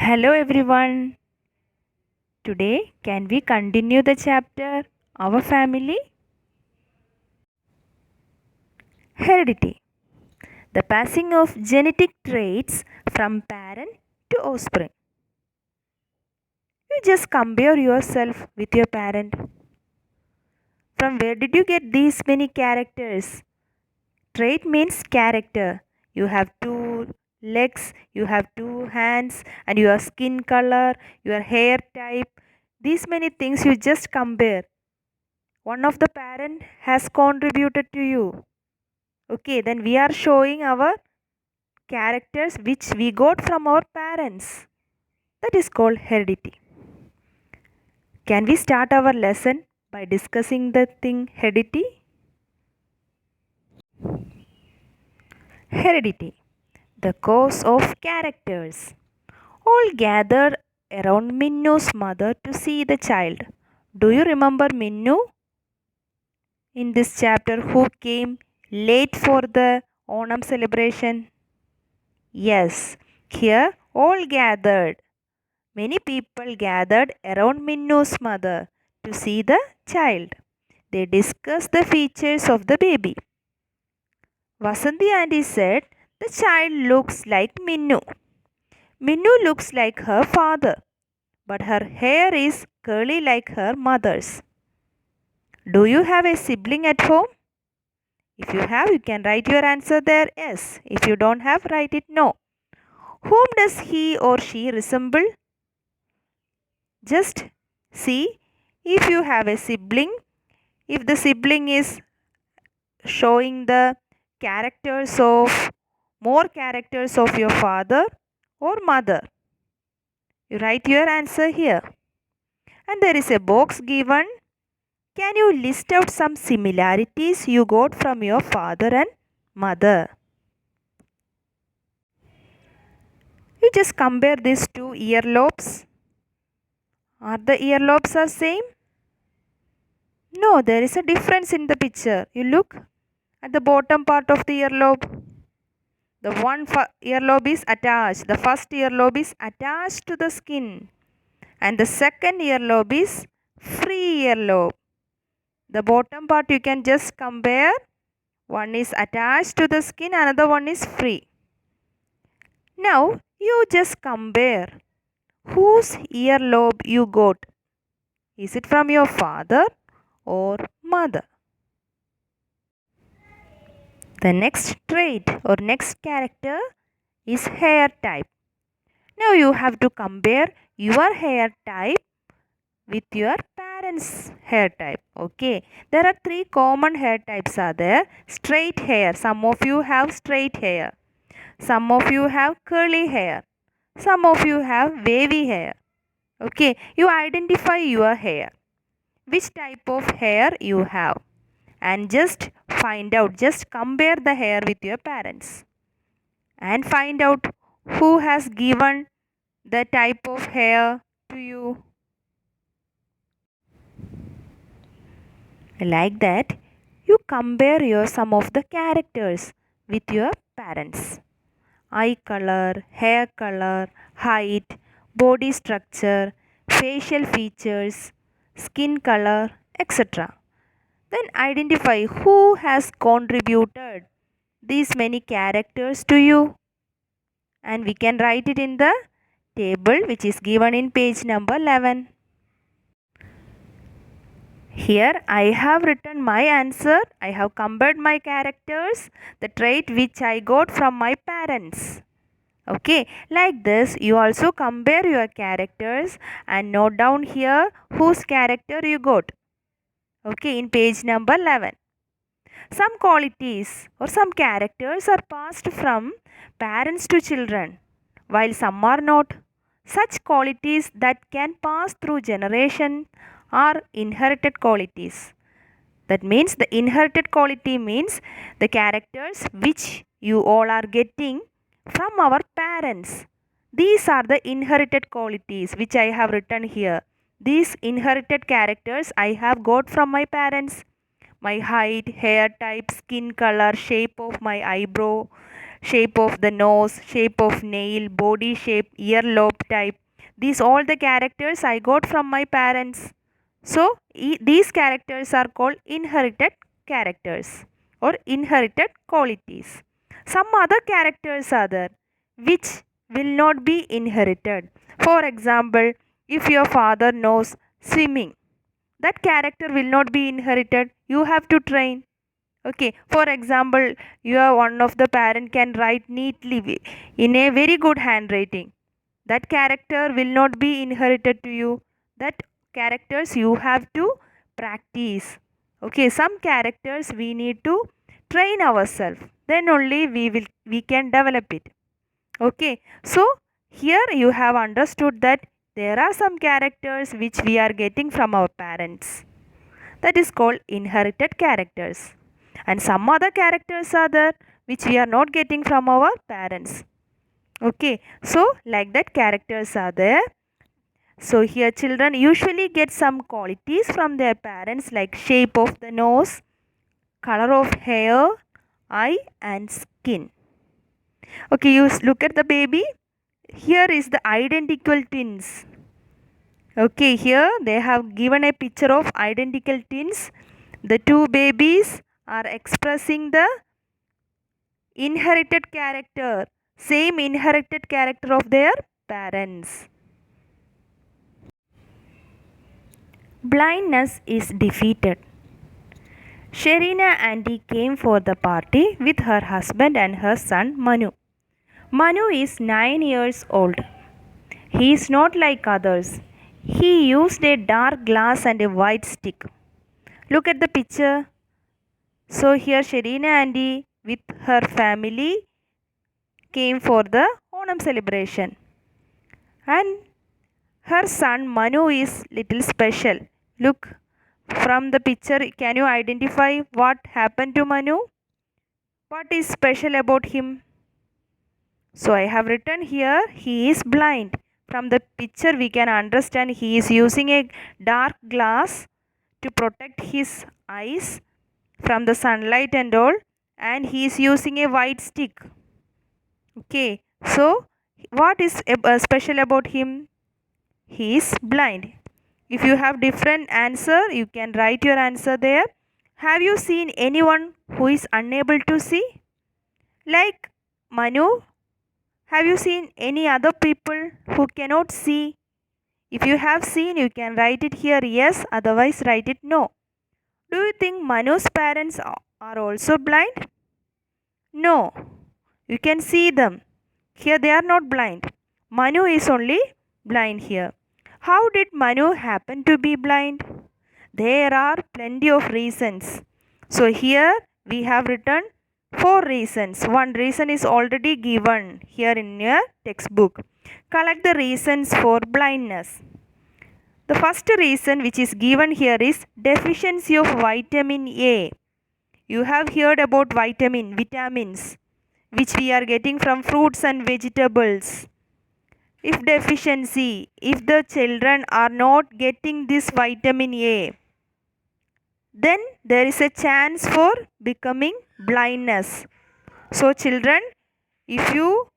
Hello everyone. Today, can we continue the chapter Our Family? Heredity. The passing of genetic traits from parent to offspring. You just compare yourself with your parent. From where did you get these many characters? Trait means character. You have two legs, you have two hands, and your skin color, your hair type. These many things you just compare. One of the parent has contributed to you. Okay, then we are showing our characters which we got from our parents. That is called heredity. Can we start our lesson by discussing the thing heredity? Heredity, the cause of characters. All gathered around Minnu's mother to see the child. Do you remember Minnu in this chapter who came late for the Onam celebration? Yes, here all gathered. Many people gathered around Minnu's mother to see the child. They discussed the features of the baby. Vasanti auntie said, "The child looks like Minnu. Minnu looks like her father, but her hair is curly like her mother's." Do you have a sibling at home? If you have, you can write your answer there, yes. If you don't have, write it no. Whom does he or she resemble? Just see if you have a sibling, if the sibling is showing the characters of more characters of your father or mother. You write your answer here. And there is a box given. Can you list out some similarities you got from your father and mother? You just compare these two earlobes. Are the earlobes are same? No, there is a difference in the picture. You look at the bottom part of the earlobe. The one earlobe is attached. The first earlobe is attached to the skin. And the second earlobe is free earlobe. The bottom part you can just compare. One is attached to the skin, another one is free. Now you just compare whose earlobe you got. Is it from your father or mother? The next trait or next character is hair type. Now you have to compare your hair type with your parents' hair type. Okay. There are three common hair types are there. Straight hair. Some of you have straight hair. Some of you have curly hair. Some of you have wavy hair. Okay. You identify your hair. Which type of hair you have. And just find out. Just compare the hair with your parents. And find out who has given the type of hair to you. Like that, you compare some of the characters with your parents. Eye color, hair color, height, body structure, facial features, skin color, etc. Then identify who has contributed these many characters to you. And we can write it in the table which is given in page number 11. Here I have written my answer. I have compared my characters, the trait which I got from my parents. Okay, like this you also compare your characters and note down here whose character you got. Okay, in page number 11. Some qualities or some characters are passed from parents to children, while some are not. Such qualities that can pass through generation are inherited qualities. That means the inherited quality means the characters which you all are getting from our parents. These are the inherited qualities which I have written here. These inherited characters I have got from my parents. My height, hair type, skin color, shape of my eyebrow, shape of the nose, shape of nail, body shape, earlobe type. These all the characters I got from my parents. So these characters are called inherited characters or inherited qualities. Some other characters are there which will not be inherited. For example, if your father knows swimming, that character will not be inherited. You have to train. Okay, for example, you are one of the parent can write neatly in a very good handwriting. That character will not be inherited to you. That characters you have to practice. Okay, some characters we need to train ourselves. Then only we can develop it. Okay, so here you have understood that there are some characters which we are getting from our parents. That is called inherited characters. And some other characters are there which we are not getting from our parents. Okay, so like that characters are there. So here children usually get some qualities from their parents like shape of the nose, color of hair, eye and skin. Okay, you look at the baby. Here is the identical twins. Okay, here they have given a picture of identical twins. The two babies are expressing the inherited character, same inherited character of their parents. Blindness is defeated. Sherina auntie came for the party with her husband and her son Manu. Manu is 9 years old. He is not like others. He used a dark glass and a white stick. Look at the picture. So here Sherina auntie with her family came for the Onam celebration. And her son Manu is little special. Look from the picture, can you identify what happened to Manu? What is special about him? So I have written here he is blind. From the picture we can understand he is using a dark glass to protect his eyes from the sunlight and all, and he is using a white stick. Okay, so what is special about him? He is blind. If you have different answer, you can write your answer there. Have you seen anyone who is unable to see? Like Manu, have you seen any other people who cannot see? If you have seen, you can write it here yes, otherwise write it no. Do you think Manu's parents are also blind? No. You can see them. Here they are not blind. Manu is only blind here. How did Manu happen to be blind? There are plenty of reasons. So here we have written 4 reasons. One reason is already given here in your textbook. Collect the reasons for blindness. The first reason which is given here is deficiency of vitamin A. You have heard about vitamins which we are getting from fruits and vegetables. If the children are not getting this vitamin A, then there is a chance for becoming blindness. So children, if you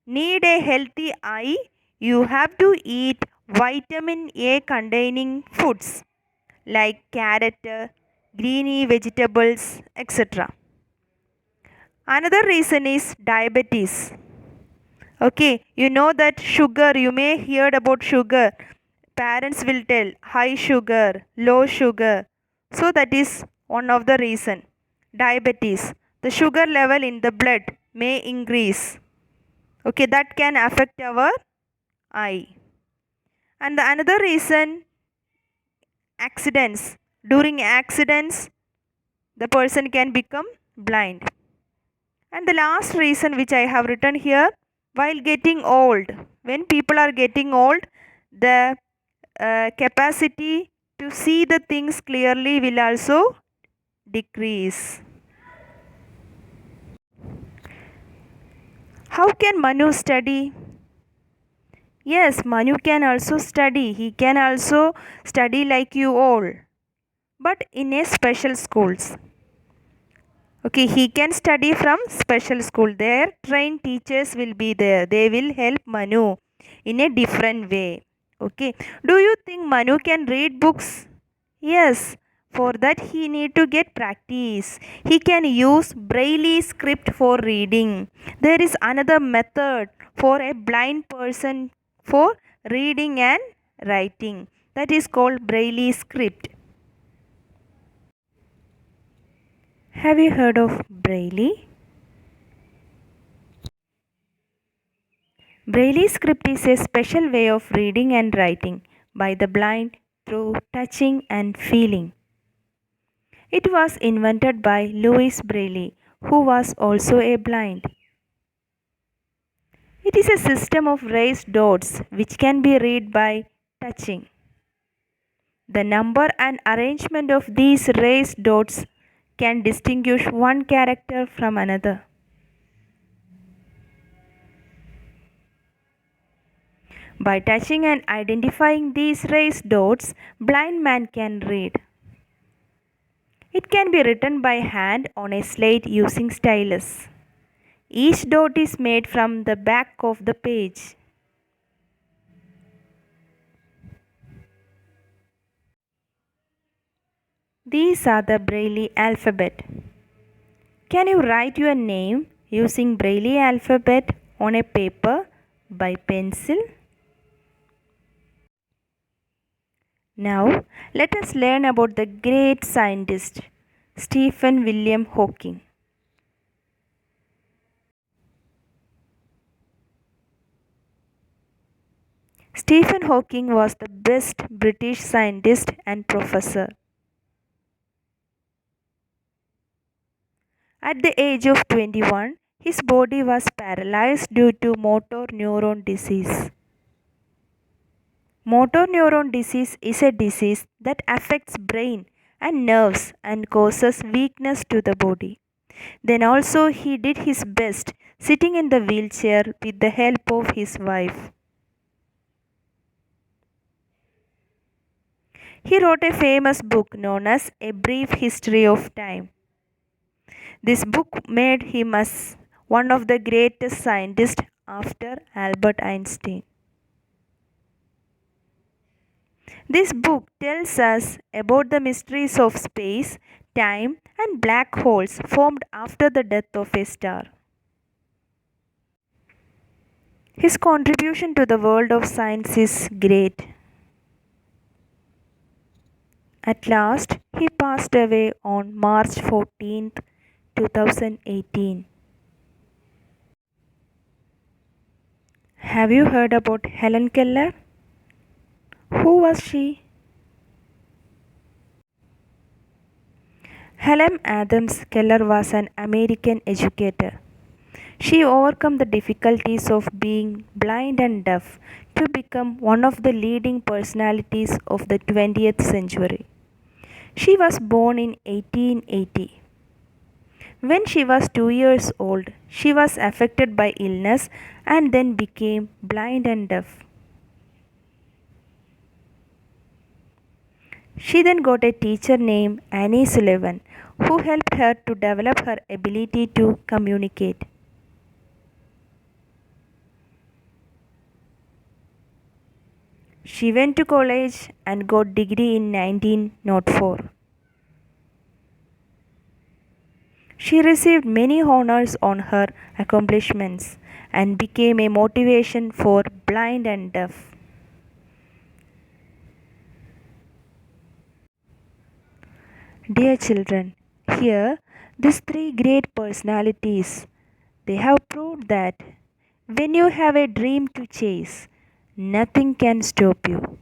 need a healthy eye, you have to eat vitamin A containing foods like carrot, greeny vegetables, etc. Another reason is diabetes. Okay, you know that sugar, you may heard about sugar. Parents will tell high sugar, low sugar. So that is one of the reason. Diabetes. The sugar level in the blood may increase. Okay, that can affect our eye. And the another reason, accidents. During accidents, the person can become blind. And the last reason which I have written here, while getting old, when people are getting old, the capacity to see the things clearly will also decrease. How can Manu study? Yes, Manu can also study. He can also study like you all, but in a special schools. Okay, he can study from special school. Their trained teachers will be there. They will help Manu in a different way. Okay. Do you think Manu can read books? Yes. For that he need to get practice. He can use Braille script for reading. There is another method for a blind person for reading and writing. That is called Braille script. Have you heard of Braille? Braille script is a special way of reading and writing by the blind through touching and feeling. It was invented by Louis Braille, who was also a blind. It is a system of raised dots which can be read by touching. The number and arrangement of these raised dots can distinguish one character from another. By touching and identifying these raised dots, blind man can read. It can be written by hand on a slate using stylus. Each dot is made from the back of the page. These are the Braille alphabet. Can you write your name using Braille alphabet on a paper by pencil? Now, let us learn about the great scientist Stephen William Hawking. Stephen Hawking was the best British scientist and professor. At the age of 21, his body was paralyzed due to motor neuron disease. Motor neuron disease is a disease that affects brain and nerves and causes weakness to the body. Then also he did his best sitting in the wheelchair with the help of his wife. He wrote a famous book known as A Brief History of Time. This book made him as one of the greatest scientists after Albert Einstein. This book tells us about the mysteries of space, time, and black holes formed after the death of a star. His contribution to the world of science is great. At last, he passed away on March 14th, 2018. Have you heard about Helen Keller? Who was she? Helen Adams Keller was an American educator. She overcame the difficulties of being blind and deaf to become one of the leading personalities of the 20th century. She was born in 1880. When she was 2 years old, she was affected by illness and then became blind and deaf. She then got a teacher named Annie Sullivan who helped her to develop her ability to communicate. She went to college and got degree in 1904. She received many honors on her accomplishments and became a motivation for blind and deaf. Dear children, here these three great personalities, they have proved that when you have a dream to chase, nothing can stop you.